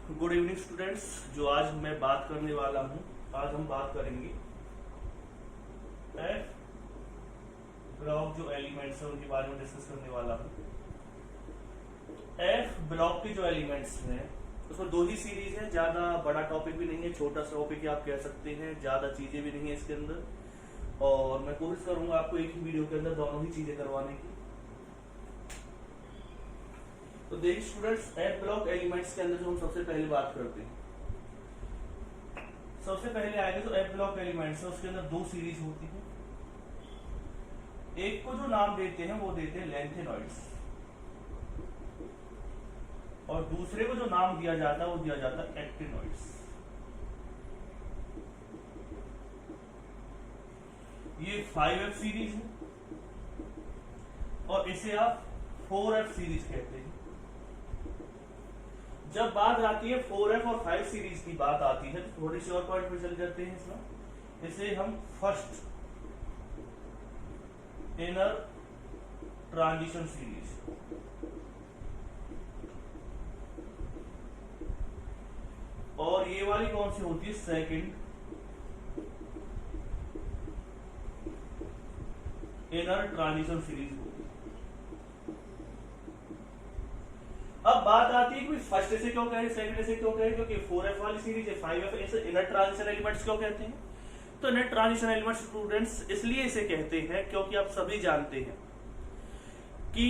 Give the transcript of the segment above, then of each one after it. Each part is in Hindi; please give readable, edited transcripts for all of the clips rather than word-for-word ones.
Good evening students. जो आज मैं बात करने वाला हूं, आज हम बात करेंगे एफ ब्लॉक जो एलिमेंट्स है उनके बारे में डिस्कस करने वाला हूं। एफ ब्लॉक के जो एलिमेंट्स हैं उसमें दो ही सीरीज है, ज्यादा बड़ा टॉपिक भी नहीं है, छोटा सा टॉपिक ही आप कह सकते हैं, ज्यादा चीजें भी नहीं है इसके अंदर। और मैं कोशिश करूंगा आपको एक ही वीडियो के अंदर दोनों ही चीजें करवाने की। तो देखिए स्टूडेंट्स, एफ ब्लॉक एलिमेंट्स के अंदर जो हम सबसे पहले बात करते हैं, सबसे पहले आएगा जो एफ ब्लॉक एलिमेंट्स है उसके अंदर दो सीरीज होती है। एक को जो नाम देते हैं वो देते हैं लेंथेनॉइड्स, और दूसरे को जो नाम दिया जाता है वो दिया जाता है एक्टिनॉइड्स। ये 5F सीरीज है और इसे आप 4F सीरीज कहते हैं। जब बात आती है 4F और 5 सीरीज की बात आती है तो थोड़ी सी और पॉइंट पे चल जाते हैं इसमें। इसे हम फर्स्ट इनर ट्रांजिशन सीरीज, और ये वाली कौन सी होती है, सेकंड इनर ट्रांजिशन सीरीज होती है। अब बात आती है कि फर्स्ट ऐसे क्यों कह रहे, सेकंड ऐसे क्यों कह रहे, क्योंकि 4F वाली सीरीज है, 5F ऐसे इनर ट्रांजिशन एलिमेंट्स क्यों कहते हैं। तो इनर ट्रांजिशन एलिमेंट्स स्टूडेंट्स इसलिए इसे कहते हैं क्योंकि आप सभी जानते हैं कि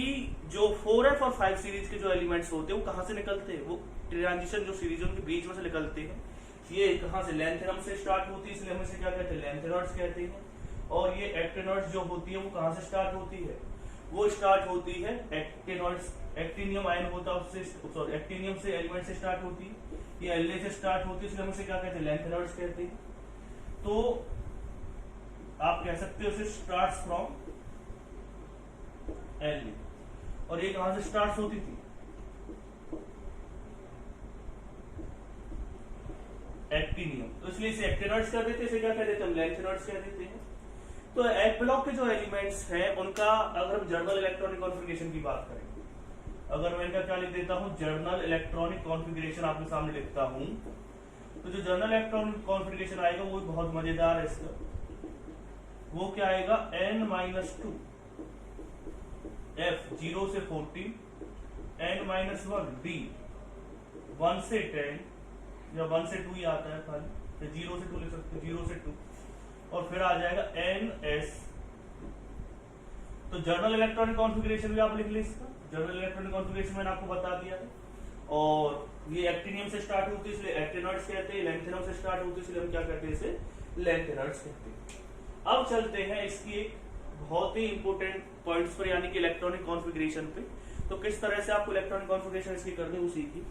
जो 4F और 5 सीरीज के जो एलिमेंट्स होते हैं वो कहां से निकलते हैं, वो ट्रांजिशन जो सीरीज है उनके बीच में से निकलते हैं। ये कहां से, लेंथेनम से स्टार्ट होती है, इसलिए हम इसे क्या कहते हैं, लेंथेनॉइड्स कहते हैं। और ये एक्टिनॉइड्स जो होती है वो कहां से स्टार्ट होती है, वो स्टार्ट होती है एक्टिनॉइड्स, एक्टिनियम आयन होता है उससे, सॉरी एक्टिनियम से एलिमेंट से स्टार्ट होती है, ये एल से स्टार्ट होती है, इसलिए हम इसे क्या कहते हैं, लेंथेनॉइड्स कहते हैं। तो आप कह सकते हो इसे स्टार्ट्स फ्रॉम एल, और ये कहां से स्टार्ट होती थी, एक्टिनियम, तो इसलिए इसे एक्टिनॉइड्स कह देते हैं, इसे क्या कह देते हैं, हम लेंथेनॉइड्स कह देते हैं। तो एफ ब्लॉक के जो एलिमेंट्स हैं उनका अगर हम जर्नल इलेक्ट्रॉनिक कॉन्फ़िगरेशन की बात करें, अगर मैं इनका क्या लिख देता हूं, जर्नल इलेक्ट्रॉनिक कॉन्फ़िगरेशन आपके सामने लिखता हूं, तो जो जर्नल इलेक्ट्रॉनिक कॉन्फ़िगरेशन आएगा वो बहुत मजेदार है इसका। वो क्या आएगा, n-2 f 0 से 14, n-1 d 1 से 10, या 1 से 2 ही आता है खाली, तो 0 से 2 लिख सकते, 0 से 2, और फिर आ जाएगा ns। तो जर्नल इलेक्ट्रॉनिक कॉन्फ़िगरेशन भी आप लिख ली इसका, जर्नल इलेक्ट्रॉनिक कॉन्फ़िगरेशन मैंने आपको बता दिया है। और ये एक्टिनियम से स्टार्ट होती है इसलिए एक्टिनॉइड्स कहते हैं, लेंथेनम से स्टार्ट होती है इसलिए हम क्या कहते हैं, इसे लेंथेनॉइड्स कहते हैं। अब चलते हैं इसकी एक बहुत ही इंपॉर्टेंट पॉइंट्स पर, यानी कि इलेक्ट्रॉनिक कॉन्फ़िगरेशन पे। तो किस तरह से आपको इलेक्ट्रॉनिक कॉन्फ़िगरेशन इसकी करनी वो सीखी।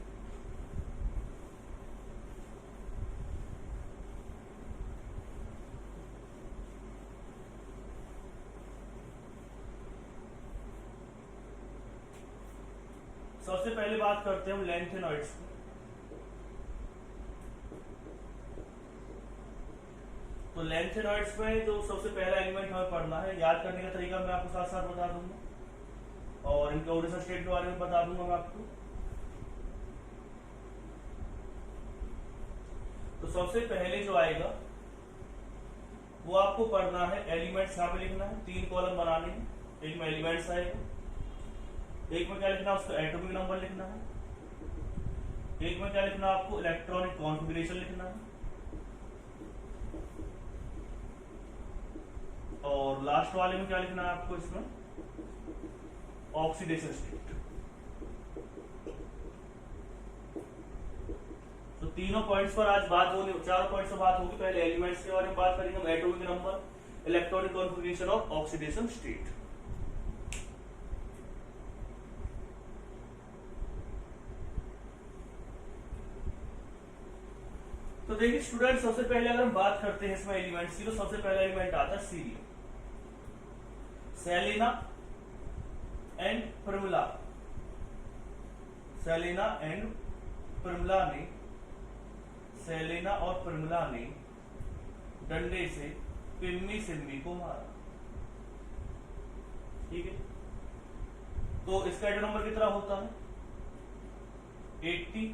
सबसे पहले बात करते हैं हम लेंथेनॉइड्स की। तो लेंथेनॉइड्स में जो सबसे पहला एलिमेंट हमें पढ़ना है, याद करने का तरीका मैं आपको साथ साथ बता दूंगा, और इनके ओरिजिनल स्टेट के बारे में बता दूंगा मैं आपको। तो सबसे पहले जो आएगा वो आपको पढ़ना है एलिमेंट्स, यहाँ पे लिखना है, 3 कॉलम बनाने हैं। एक में एलिमेंट्स आएगा, एक में क्या लिखना है, उसका एटॉमिक नंबर लिखना है, एक में क्या लिखना है आपको, इलेक्ट्रॉनिक कॉन्फ़िगरेशन लिखना है, और लास्ट वाले में क्या लिखना है आपको, इसमें ऑक्सीडेशन स्टेट। तो तीनों पॉइंट्स पर आज बात होगी, चारों पॉइंट्स पर बात होगी। पहले एलिमेंट्स के बारे में बात करेंगे हम, एटॉमिक नंबर, इलेक्ट्रॉनिक कॉन्फ़िगरेशन और ऑक्सीडेशन स्टेट। तो देखिए स्टूडेंट, सबसे पहले अगर हम बात करते हैं इसमें एलिमेंट्स की, तो सबसे पहला एलिमेंट आता है cerium, Selena and Pramila. Selena and Pramila ने, सेलेना और प्रमिला ने डंडे से पिम्मी सिम्मी को मारा। ठीक है, तो इसका एटॉमिक नंबर कितना होता है, 80,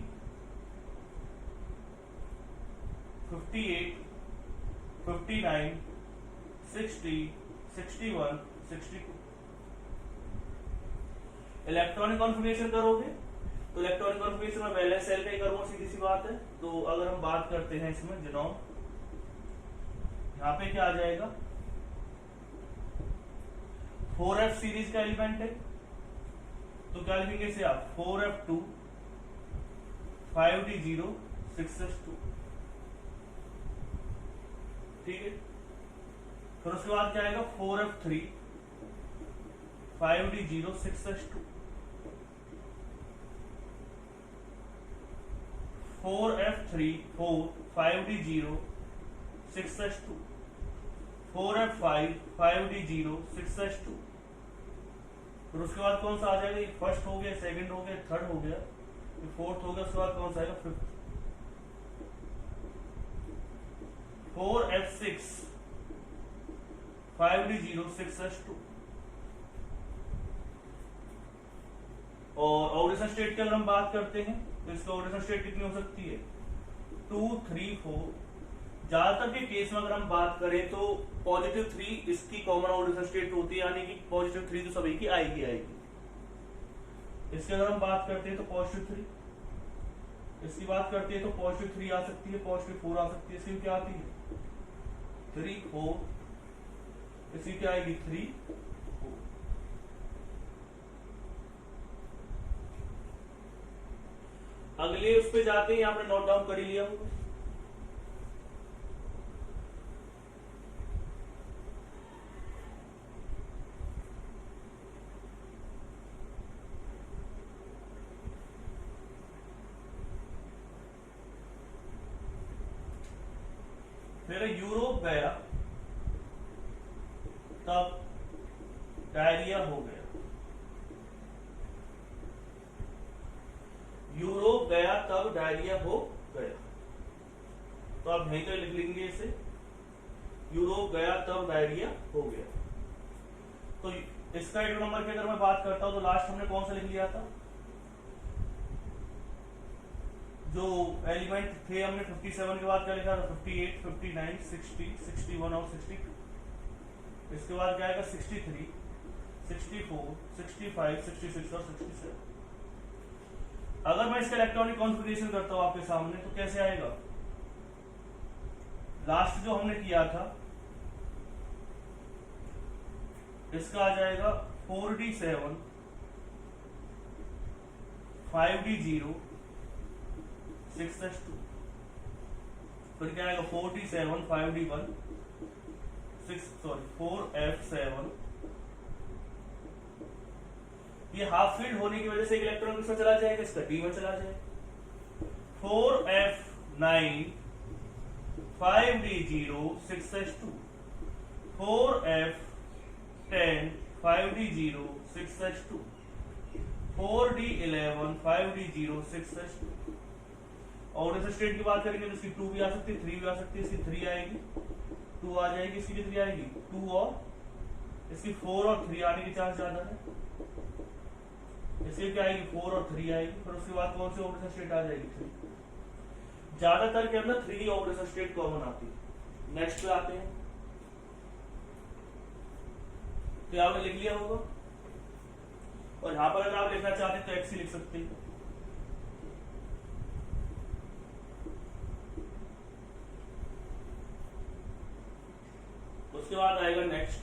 58, 59, 60, 61, 62। इलेक्ट्रॉनिक कॉन्फ़िगरेशन करोगे तो इलेक्ट्रॉनिक कॉन्फ़िगरेशन में वैलेंस सेल का ही करूंगा, सीधी सी बात है। तो अगर हम बात करते हैं इसमें जीनोम, यहाँ पे क्या आ जाएगा, 4f सीरीज का एलिमेंट है, तो क्या लिखेंगे इसे आप, 4f2 5d0 6s2, ठीक है। फिर उसके बाद क्या आएगा, 4f3 5d0 6s2, 4f3 4 5d0 6s2, 4f5 5d0 6s2। फिर उसके बाद कौन सा आ जाएगा, ये फर्स्ट हो गया, सेकंड हो गया, थर्ड हो गया, ये फोर्थ हो गया, उसके बाद कौन सा आएगा, फिफ्थ। 4f6 5d0 6s2। और ऑर्डिनल स्टेट की अगर हम बात करते हैं तो इसका ऑर्डिनल स्टेट कितनी हो सकती है, 2 3 4। ज्यादातर के केस में अगर हम बात करें तो पॉजिटिव 3 इसकी कॉमन ऑर्डिनल स्टेट होती है, यानी कि पॉजिटिव 3 तो सभी की आएगी। इसकी अगर हम बात करते हैं तो पॉजिटिव 3, इसकी बात करते हैं तो पॉजिटिव 3 आ सकती है, पॉजिटिव 4 आ सकती है। इसकी क्या आती है, 3 4, इसकी क्या आएगी, 3 4। अगले उस पे जाते हैं, आपने नोट डाउन कर ही लिया होगा। फिर यूरोप गया तब डायरिया हो गया, यूरोप गया तब डायरिया हो गया। तो आप यहीं तो लिख लेंगे इसे, यूरोप गया तब डायरिया हो गया। तो इसका एक नंबर की अगर मैं बात करता हूं तो लास्ट हमने कौन सा लिख लिया था, जो एलिमेंट थे हमने 57 के बाद क्या लिखा था, 58, 59, 60, 61 और 62। इसके बाद क्या आएगा, 63, 64, 65, 66 और 67। अगर मैं इसका इलेक्ट्रॉनिक कॉन्फ़िगरेशन करता हूं आपके सामने तो कैसे आएगा, लास्ट जो हमने किया था इसका आ जाएगा 4d7 5d0 6s2। फिर क्या आएगा, 4d7 5d1 4f7। ये हाफ फील्ड होने की वजह से एक इलेक्ट्रॉन किसमें चला जाएगा, इसका डी में चला जाएगा। 4f9 5d0 6s2, 4f10 5d0 6s2, 4d11 5d0 6s2। और इस स्टेट की बात करेंगे तो इसकी 2 भी आ सकती है, 3 भी आ सकती है। इसकी 3 आएगी, 2 आ जाएगी, इसकी भी 3 आएगी, 2 और इसकी 4 और 3 आने की चांस ज्यादा है। इसकी क्या आएगी, 4 और 3 आएगी। फिर उसके बाद कौन सी ऑर्डिनल स्टेट आ जाएगी, 3। ज्यादातर के अंदर 3 ऑर्डिनल स्टेट कॉमन आती है। नेक्स्ट पे आते हैं, तो आपने लिख लिया होगा, और यहां पर अगर आप लिखना चाहते हैं तो एक्स ही लिख सकते हैं। उसके बाद आएगा नेक्स्ट,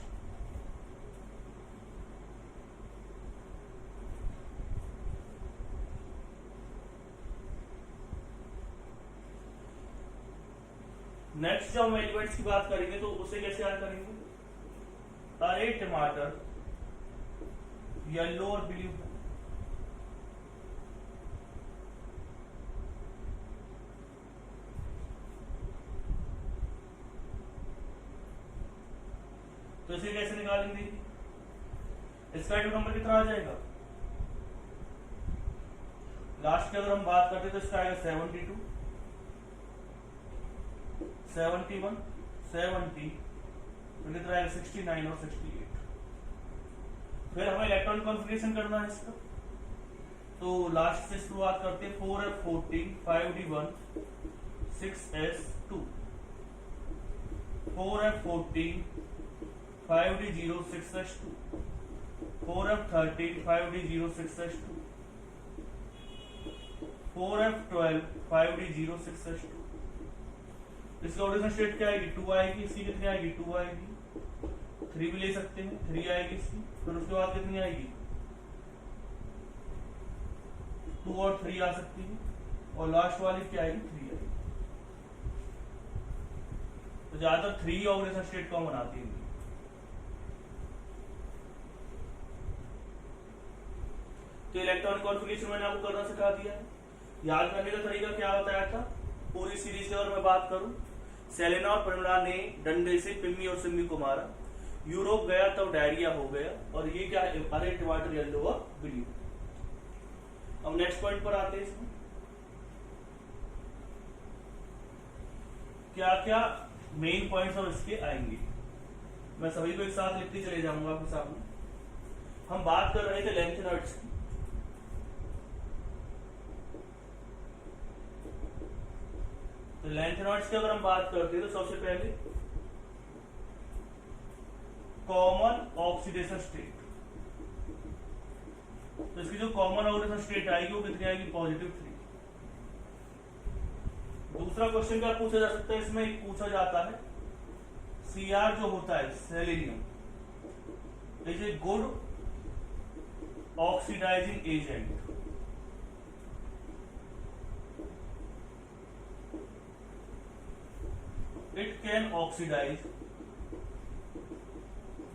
जब हम एलिमेंट्स की बात करेंगे तो उसे कैसे याद करेंगे, अरे टमाटर येलो और ब्लू है, तो इसे कैसे निकालेंगे, इसका आइटम नंबर कितना आ जाएगा, लास्ट की अगर हम बात करते तो इसका आएगा 72, 71, 70, तो कितना आएगा 69 और 68। फिर हमें इलेक्ट्रॉनिक कॉन्फ़िगरेशन करना है इसका, तो लास्ट से शुरुआत करते हैं 4f14 5d1 6s2। 4f14 5d06s2, 4f13 5d06s2, 4f12 5d06s2। इसका ऑर्डिनल स्टेट क्या आएगी? 2 आएगी। इसकी कितनी आएगी? 2 आएगी। 3 भी ले सकते हैं, 3 आएगी इसकी। फिर उसके बाद कितनी आएगी? 2 और 3 आ सकती है, और लास्ट वाली क्या आएगी? 3 आएगी। तो ज्यादातर 3 ऑर्गेनाइजेशन स्टेट कॉमन आती है। तो इलेक्ट्रॉनिक कॉन्फ़िगरेशन मैंने आपको करना सिखा दिया है। याद करने का तरीका क्या बताया था? पूरी सीरीज के और मैं बात करूं, सेलेना और परिमला ने डंडे से पिम्मी और सिम्मी को मारा, यूरोप गया तब डायरिया हो गया, और ये क्या है? अरे टमाटर येलो और ब्लू। अब नेक्स्ट पॉइंट पर आते हैं। इसमें क्या क्या मेन पॉइंट्स और इसके आएंगे, मैं सभी को एक साथ लिखते चले जाऊंगा आपके सामने। हम बात कर रहे थे लेंथेनॉइड्स की। तो लेंथेनॉइड्स की अगर हम बात करते हैं तो सबसे पहले कॉमन ऑक्सीडेशन स्टेट। तो इसकी जो कॉमन ऑक्सीडेशन स्टेट आएगी वो कितनी आएगी? +3। दूसरा क्वेश्चन क्या पूछा जा सकता है इसमें? एक पूछा जाता है Cr जो होता है selenium is a good oxidising agent. It can oxidise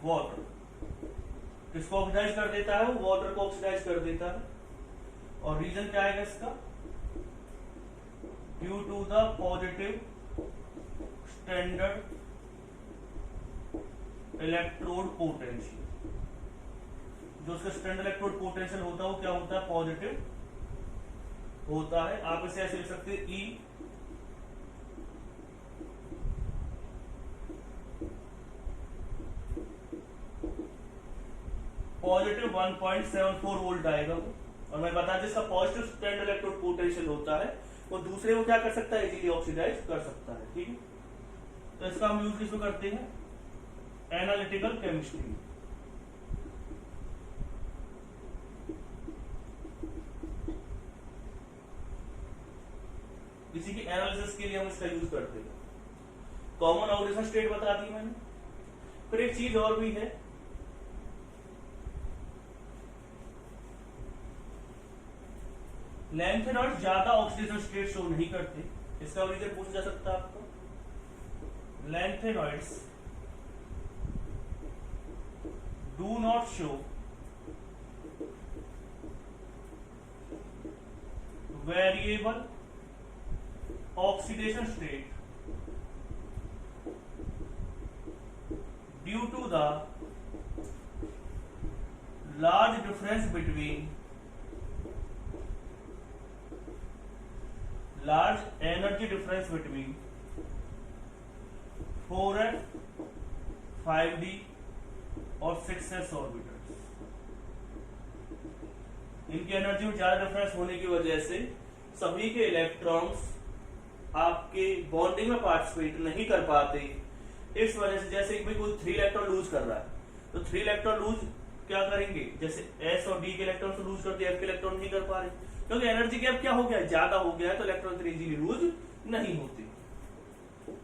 water. किसको ऑक्सीडाइज कर देता है? वो वाटर को ऑक्सीडाइज कर देता है। और रीजन क्या आएगा इसका? Due to the positive standard electrode potential. जो उसका स्टैंडर्ड इलेक्ट्रोड पोटेंशियल होता है वो क्या होता है? पॉजिटिव होता है। आप इसे ऐसे लिख सकते हैं E पॉजिटिव 1.74 वोल्ट आएगा वो। और मैं बता दें इसका पॉजिटिव स्टैंडर्ड इलेक्ट्रोड पोटेंशियल होता है, वो दूसरे को क्या कर सकता है? इजीली ऑक्सीडाइज कर सकता है। ठीक है, तो इसका हम यूज किसमें करते हैं? Analytical chemistry. किसी की एनालिसिस के लिए हम इसका यूज करते हैं। कॉमन ऑक्सीडेशन स्टेट बता दी मैंने। फिर एक चीज और भी है, लेंथेनॉइड्स ज्यादा ऑक्सीडेशन स्टेट शो नहीं करते। इसका रीजन पूछा जा सकता है आपको। Lanthanoids do not show variable oxidation state due to the large difference between large energy difference between 4f 5d और 6s ऑर्बिटल्स। इनकी एनर्जी में ज्यादा डिफरेंस होने की वजह से सभी के इलेक्ट्रॉन्स आपके बॉन्डिंग में पार्टिसिपेट नहीं कर पाते। इस वजह से जैसे कि कोई 3 इलेक्ट्रॉन लूज कर रहा है, तो 3 इलेक्ट्रॉन लूज क्या करेंगे? जैसे S और D के इलेक्ट्रॉन से लूज करते हैं, F के इलेक्ट्रॉन नहीं कर पा रहे, क्योंकि एनर्जी गैप क्या हो गया है? ज्यादा हो गया है, तो इलेक्ट्रॉन इतनी इजीली लूज नहीं होती।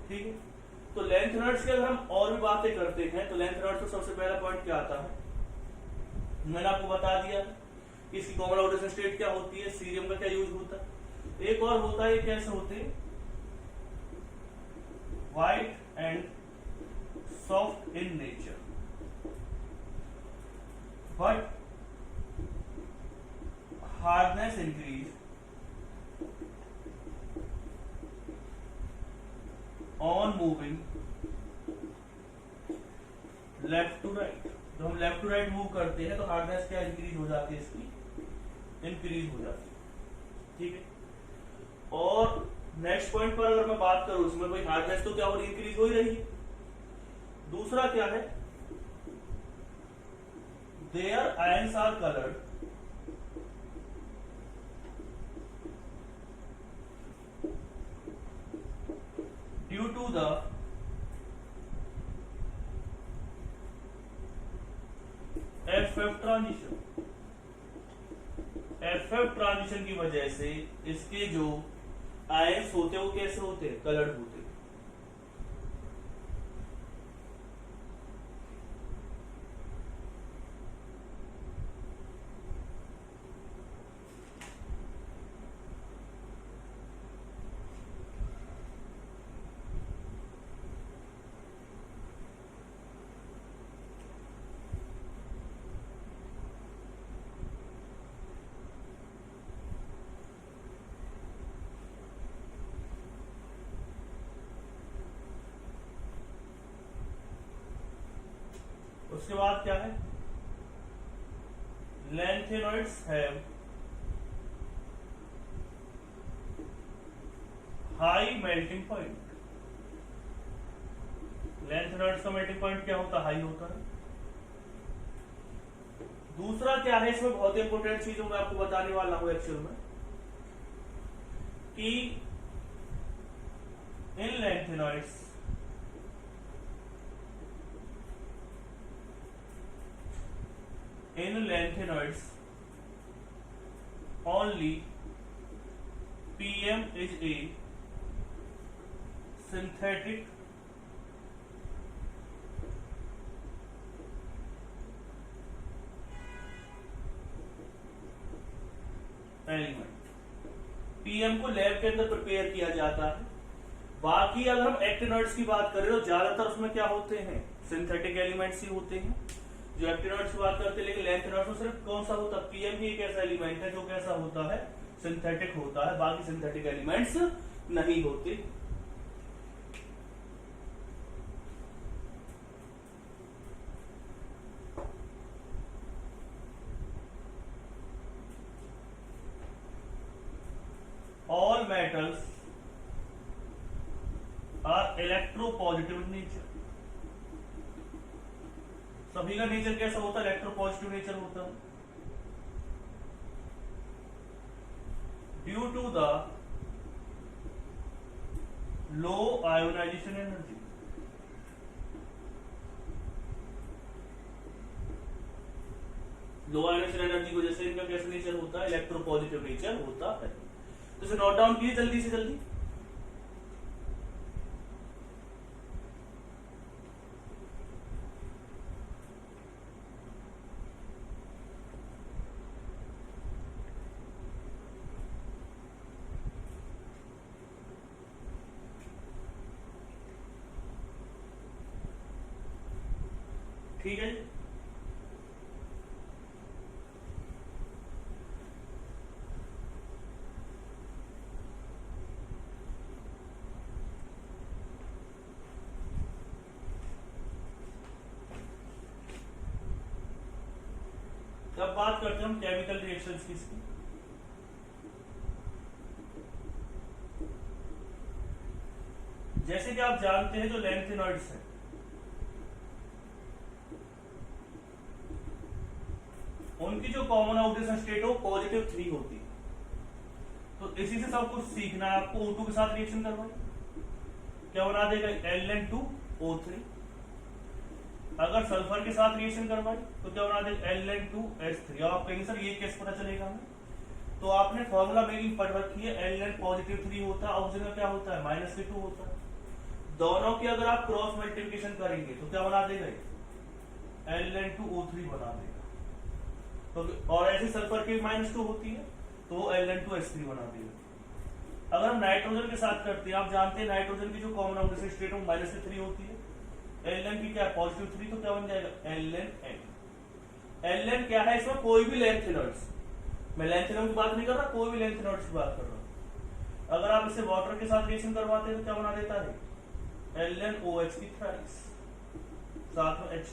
ठीक है, तो लेंथेनॉइड्स की अगर हम और भी बातें करते हैं तो लेंथेनॉइड्स का सबसे पहला पॉइंट क्या आता है? मैंने आपको बता दिया कि इसकी कॉमन ऑक्सीडेशन स्टेट क्या होती है, सीरियम का क्या यूज होता है। एक और होता है, कैसे होते हैं? White and soft in nature, but hardness increase on moving left to right. जब हम लेफ्ट टू राइट मूव करते हैं तो हार्डनेस क्या इंक्रीज हो जाती है? इसकी इंक्रीज हो जाती है। ठीक है, और नेक्स्ट पॉइंट पर अगर मैं बात करूं, इसमें भाई हार्डनेस तो क्या हो रही है? इंक्रीज हो ही रही है। दूसरा क्या है? There ions are coloured due to the FF transition, FF transition की वजह से इसके जो आयंस होते हैं वो कैसे होते हैं, कलर्ड होते हैं। उसके बाद क्या है, lanthanoids have high melting point. Lanthanoids का मेल्टिंग पॉइंट क्या होता है, हाई होता है। दूसरा क्या है, इसमें बहुत इंपॉर्टेंट चीज मैं आपको बताने वाला हूं एक्चुअल में, कि in lanthanoids only PM is a synthetic element. PM को लैब के अंदर प्रिपेयर किया जाता है। बाकी अगर हम एक्टिनॉइड्स की बात करें तो ज्यादातर उसमें क्या होते हैं, सिंथेटिक एलिमेंट्स ही होते हैं जो एक्टिनॉइड्स की बात करते हैं। लेकिन लैंथेनॉइड्स में सिर्फ कौन सा होता है, पीएम ही एक ऐसा एलिमेंट है जो कैसा होता है, सिंथेटिक होता है, बाकी सिंथेटिक एलिमेंट्स नहीं होते। All metals are electropositive nature। सभी का नेचर कैसा होता है, इलेक्ट्रोपॉजिटिव नेचर होता है। Due to the low ionisation energy, low ionisation energy की वजह से इनका कैसा नेचर होता है, इलेक्ट्रोपॉजिटिव नेचर होता है। तो इसे नोट डाउन कीजिए जल्दी से जल्दी। ठीक है, अब बात करते हैं हम केमिकल रिएक्शंस की। जैसे कि आप जानते हैं जो लैंथेनॉइड्स हैं उनकी जो कॉमन ऑक्सीडेशन स्टेट हो पॉजिटिव 3 होती है। तो इसी से सब कुछ सीखना है आपको। O2 के साथ रिएक्शन करवाए, क्या बना देगा, Ln2O3। अगर सल्फर के साथ रिएक्शन करवाए तो क्या बना देगा, Ln2S3। आप कहेंगे सर ये कैसे पता चलेगा हमें, तो आपने फॉर्मूला मेरी पढ़ रखी है, Ln पॉजिटिव 3 होता है, ऑक्सीजन का क्या होता है, -2 होता है। दोनों की अगर आप क्रॉस मल्टीप्लिकेशन करेंगे तो क्या बना देगा, Ln2O3 बना देगा। तो और ऐसे सल्फर की -2 होती है तो वो Ln2S3 बना देगा। अगर हम नाइट्रोजन के साथ करते हैं, आप जानते हैं नाइट्रोजन की जो कॉमन ऑक्सीडेशन स्टेट है -3 होती है, Ln की क्या पॉजिटिव 3, तो क्या बन जाएगा Ln। Ln क्या है, इसमें कोई भी लैंथेनॉइड्स, मैं लैंथेनॉइड की बात नहीं कर रहा, कोई भी लैंथेनॉइड्स की बात कर रहा हूं। अगर आप इसे वाटर के साथ रिएक्शन करवाते हैं तो क्या बना देता है, LnOH की थ्राइस, साथ में H।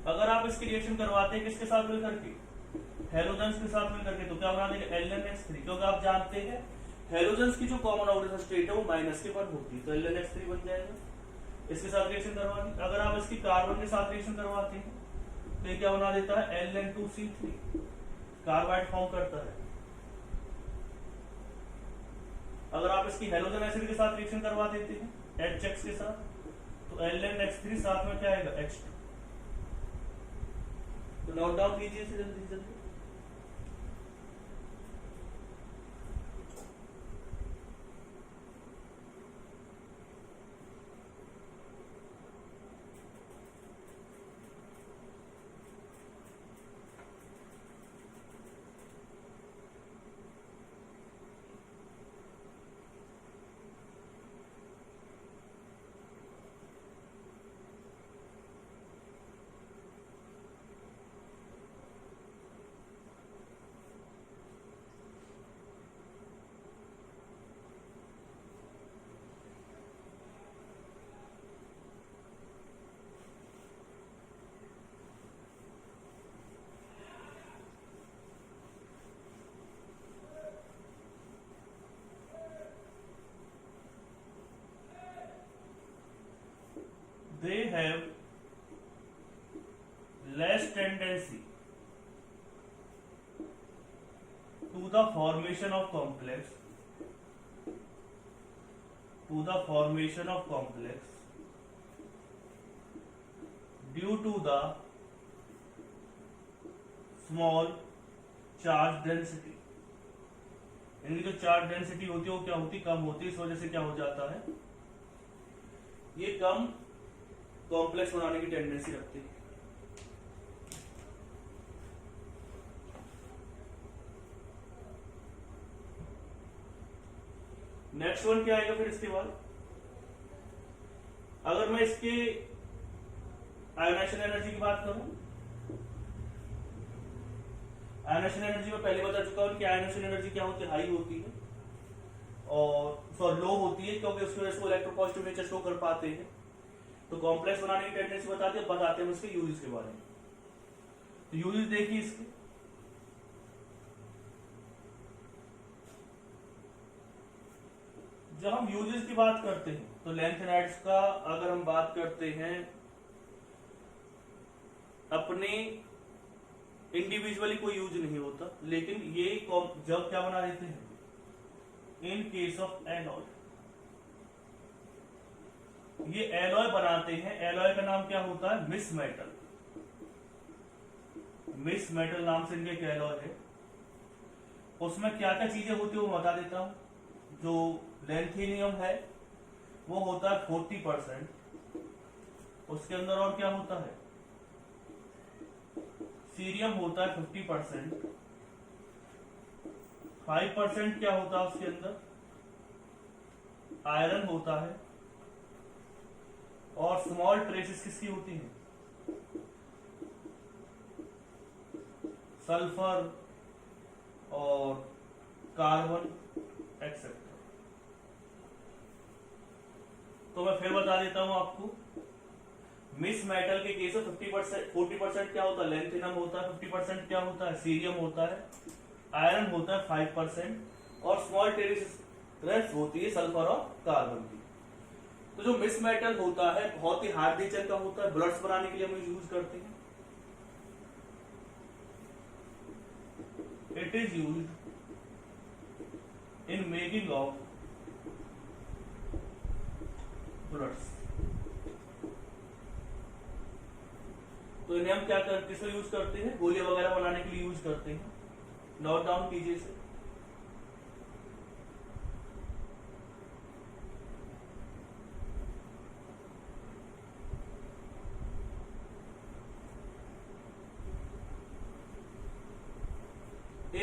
अगर आप इसकी रिएक्शन करवाते हैं किसके साथ मिलकर के, हेलोजेंस के साथ मिलकर के, तो क्या बना देगा LnH3। क्योंकि आप जानते हैं हेलोजेंस की जो कॉमन ऑक्सीडेशन स्टेट है वो -1 होती है, तो LnH3 बन जाएगा। इसके साथ रिएक्शन करवानी। अगर आप इसकी कार्बन के साथ रिएक्शन करवाते हैं तो ये क्या बना देता है, Ln2C3, कार्बाइड फॉर्म करता है। अगर आप इसकी हेलोजन एसिड के साथ रिएक्शन करवा देते हैं HX के साथ तो LnH3 साथ में क्या आएगा, H2। तो नोट डाउन कीजिए इसे जल्दी जल्दी। They have less tendency to the formation of complex due to the small charge density। इनकी जो चार्ज डेंसिटी होती है वो क्या होती, कम होती है। इस वजह से क्या हो जाता है, ये कम कॉम्प्लेक्स बनाने की टेंडेंसी रखती है। नेक्स्ट वन क्या आएगा फिर इसके बाद, अगर मैं इसके आयोनाइजेशन एनर्जी की बात करूं, आयोनाइजेशन एनर्जी में पहले बता चुका हूं कि आयोनाइजेशन एनर्जी क्या होती है, हाई होती है और लो होती है, क्योंकि उसकी वजह से इलेक्ट्रोपॉजिटिव नेचर शो कर पाते हैं। तो कॉम्प्लेक्स बनाने की टेंडेंसी बताते हैं इसके यूजेस के बारे में। तो यूजेस देखिए इसके, जब हम यूजेस की बात करते हैं तो लैंथेनाइड्स का अगर हम बात करते हैं अपने इंडिविजुअली कोई यूज नहीं होता, लेकिन ये जब क्या बना देते हैं, इन केस ऑफ एलॉय, ये एलॉय बनाते हैं। एलॉय का नाम क्या होता है, मिस मेटल। मिस मेटल नाम से इनके एक एलॉय है। उसमें क्या क्या चीजें होती है वो बता देता हूं। जो लैंथेनियम है वो होता है 40%, उसके अंदर और क्या होता है, सीरियम होता है 50%, 5% क्या होता है उसके अंदर, आयरन होता है, और स्मॉल ट्रेसेस किसकी होती हैं, सल्फर और कार्बन एक्सेट्रा। तो मैं फिर बता देता हूं आपको, मिस मेटल के केस में 40% क्या होता है, लैंथेनम होता है, 50% क्या होता है, सीरियम होता है, आयरन होता है 5%, और स्मॉल ट्रेसेस होती है सल्फर और कार्बन की। तो जो मिस मेटल होता है बहुत ही हार्ड नेचर का होता है, ब्लड्स बनाने के लिए हम यूज करते हैं। It is used in making of bloods. तो इन्हें हम क्या करते, किसमें यूज करते हैं, गोलियां वगैरह बनाने के लिए यूज करते हैं। नोट डाउन कीजिए इसे।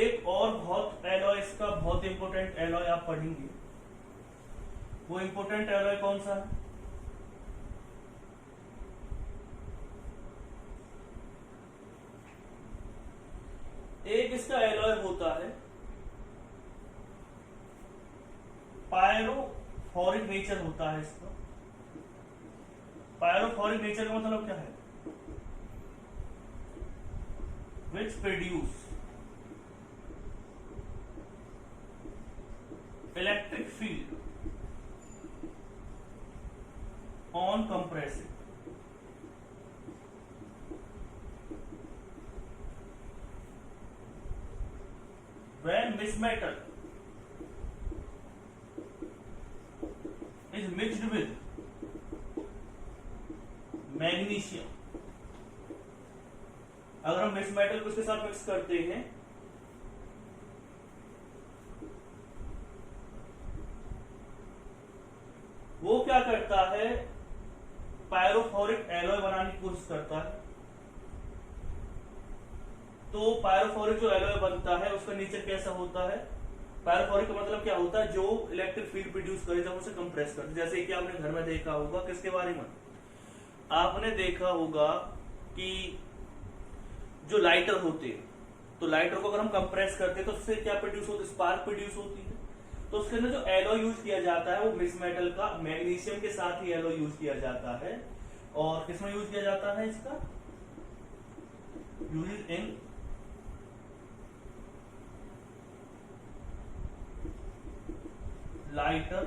एक और बहुत एलॉय, इसका बहुत इंपॉर्टेंट एलॉय आप पढ़ेंगे, वो इंपॉर्टेंट एलॉय कौन सा है, एक इसका एलॉय होता है पायरोफोरिक नेचर होता है इसका। पायरोफोरिक नेचर का मतलब क्या है, which produce electric field on compressing. When this metal is mixed with magnesium, अगर हम मिक्स मेटल को इसके साथ मिक्स करते हैं वो क्या करता है, पायरोफोरिक एलॉय बनाने की कोशिश करता है। तो पायरोफोरिक जो एलॉय बनता है उसका नेचर कैसा होता है, पायरोफोरिक का मतलब क्या होता है, जो इलेक्ट्रिक फील्ड प्रोड्यूस करे जब उसे कंप्रेस करते। जैसे कि आपने घर में देखा होगा, किसके बारे में आपने देखा होगा कि जो लाइटर होते हैं, तो लाइटर को अगर हम कंप्रेस करते हैं तो उससे क्या प्रोड्यूस होती है, स्पार्क प्रोड्यूस होती है। तो उसके अंदर जो एलॉय यूज किया जाता है वो मिक्स मेटल का मैग्नीशियम के साथ ही एलॉय यूज किया जाता है। और किसमें यूज किया जाता है, इसका यूज इन लाइटर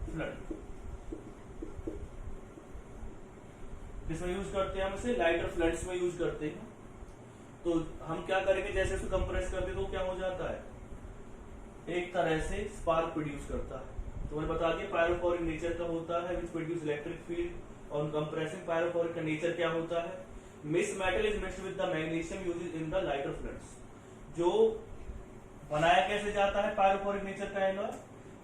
फ्लड, किसमें यूज करते हैं हम इसे, लाइटर फ्लड्स में यूज करते हैं। तो हम क्या करेंगे, जैसे उसको कंप्रेस करते तो क्या हो जाता है, एक तरह से स्पार्क प्रोड्यूस करता है। तो मैंने बता दिया पायरोफोरिक नेचर का होता है विच प्रोड्यूस इलेक्ट्रिक फील्ड। और कंप्रेसिंग पायरोफोरिक का नेचर क्या होता है, mix metal is mixed with the magnesium used in the lighter floods. जो बनाया कैसे जाता है पायरोफोरिक नेचर का एलॉय,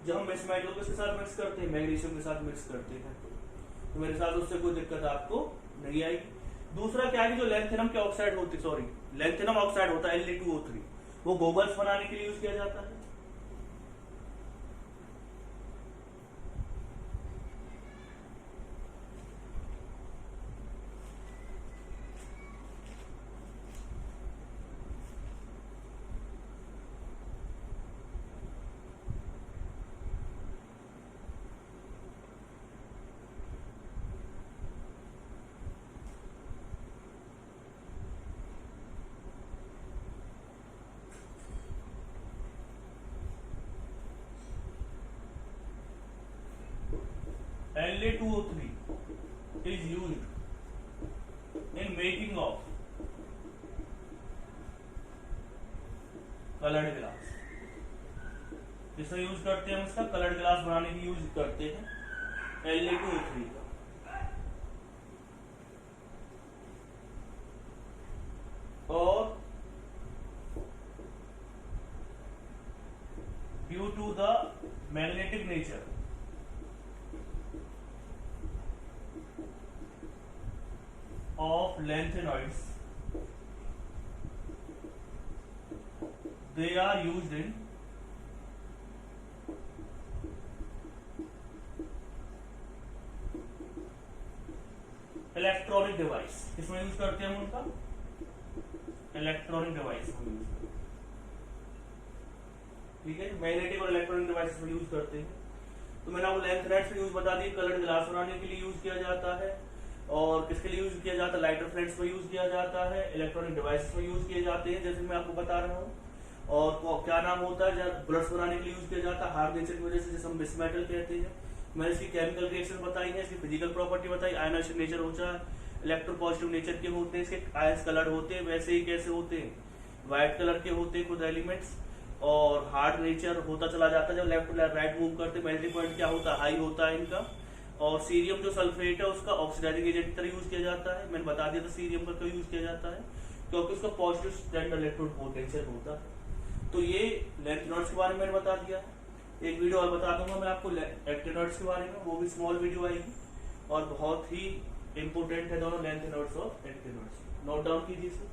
जब हम मिक्स मेटल को इसके साथ मिक्स करते हैं, मैग्नीशियम के साथ मिक्स करते हैं, तो मेरे साथ उससे कोई दिक्कत आपको नहीं आएगी। दूसरा क्या है कि जो लैंथेनम के ऑक्साइड होती, सॉरी लैंथेनम ऑक्साइड होता है Li2O3, वो गोगल्स बनाने के लिए यूज किया जाता है। Li2O3 is used in making of coloured glass. किसका यूज करते हैं हम, इसका कलर्ड ग्लास बनाने की यूज करते हैं Li2O3 का। और due to the magnetic nature of lanthanoids, they are used in electronic device. किसमें यूज करते हैं हम उनका, इलेक्ट्रॉनिक डिवाइस में यूज करते हैं। ठीक है, मैग्नेटिक और इलेक्ट्रॉनिक डिवाइस में यूज करते हैं। तो मैंने आपको लैंथेनाइड्स का यूज बता दी, कलर्ड ग्लास बनाने के लिए यूज किया जाता है। और किसके लिए यूज किया जाता है, लाइटर फ्लड्स में यूज किया जाता है, इलेक्ट्रॉनिक डिवाइसेस में यूज किए जाते हैं, जैसे मैं आपको बता रहा हूँ। और क्या नाम होता है, जब ब्रश बनाने के लिए यूज किया जाता है हार्ड नेचर की वजह से, जैसे हम मिक्स मेटल कहते हैं। मैंने इसकी केमिकल रिएक्शन बताई है, इसकी फिजिकल प्रॉपर्टी बताई, आयनाइजेशन नेचर होता है, इलेक्ट्रोपॉजिटिव नेचर के होते हैं, इसके आयंस कलर होते हैं। वैसे ही कैसे होते हैं, व्हाइट कलर के होते हैं कुछ एलिमेंट्स। और हार्ड नेचर होता चला जाता है, जब लेफ्ट टू राइट मूव करते, मेल्टिंग पॉइंट क्या होता है, हाई होता है इनका। और सीरियम जो सल्फेट है उसका ऑक्सीडाइजिंग एजेंट की तरह यूज किया जाता है। मैंने बता दिया था सीरियम का क्यों यूज किया जाता है, क्योंकि उसका पॉजिटिव स्टैंडर्ड इलेक्ट्रोड पोटेंशियल होता है। तो ये लैंथेनॉइड्स के बारे में मैंने बता दिया है। एक वीडियो और बता दूंगा मैं आपको एक्टिनॉइड्स के बारे में, वो भी स्मॉल वीडियो आएगी और बहुत ही इंपोर्टेंट है दोनों, लैंथेनॉइड्स और एक्टिनॉइड्स। नोट डाउन कीजिए इसे।